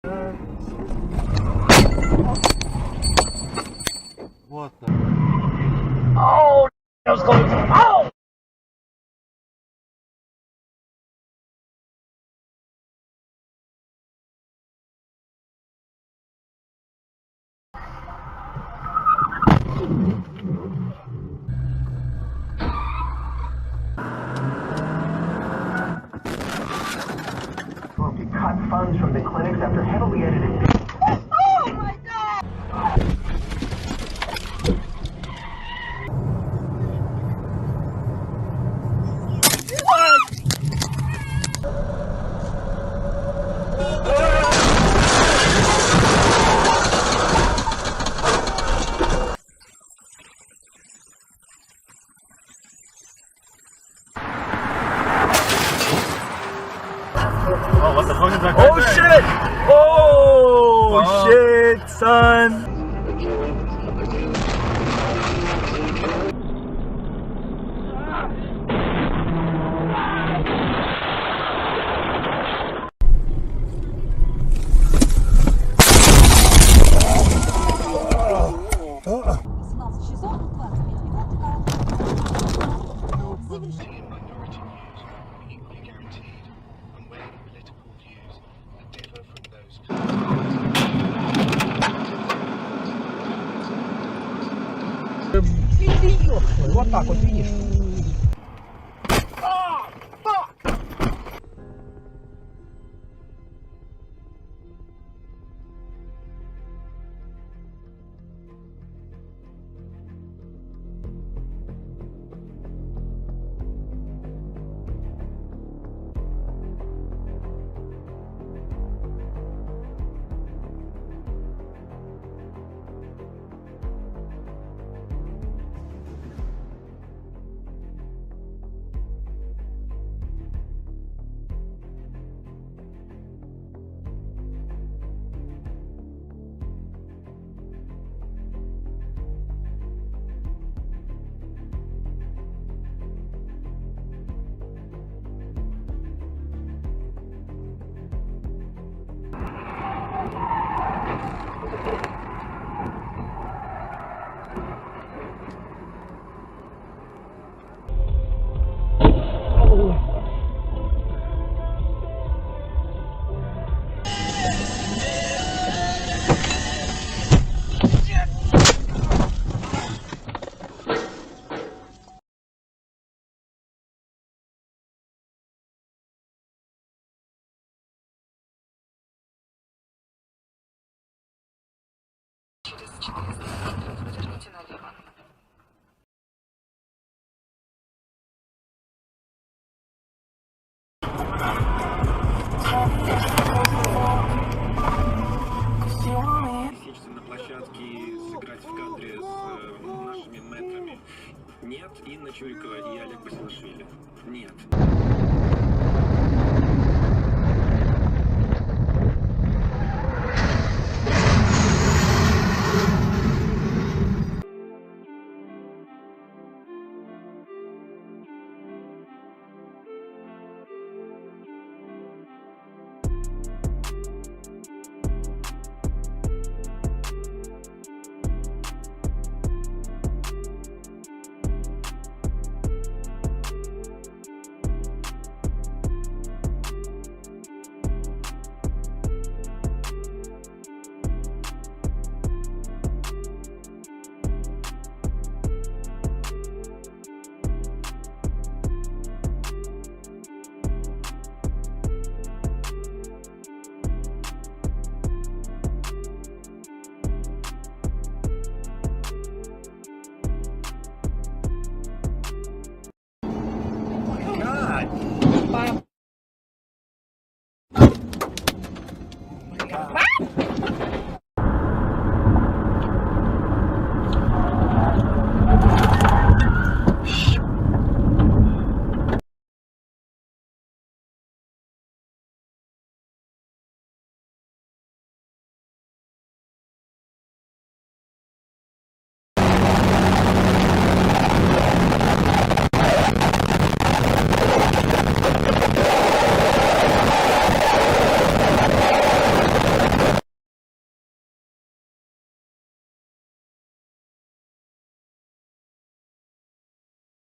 What the? Oh, that was close. Oh! To cut funds from the clinics after heavily edited. Oh my God! Oh, what the fuck is that? Oh shit! Oh shit, son! Вот так вот, видишь? Поверните налево. Пересечься на площадке и сыграть в кадре с нашими мэтрами. Нет, Инна Чурикова и Олег Басилашвили. Нет.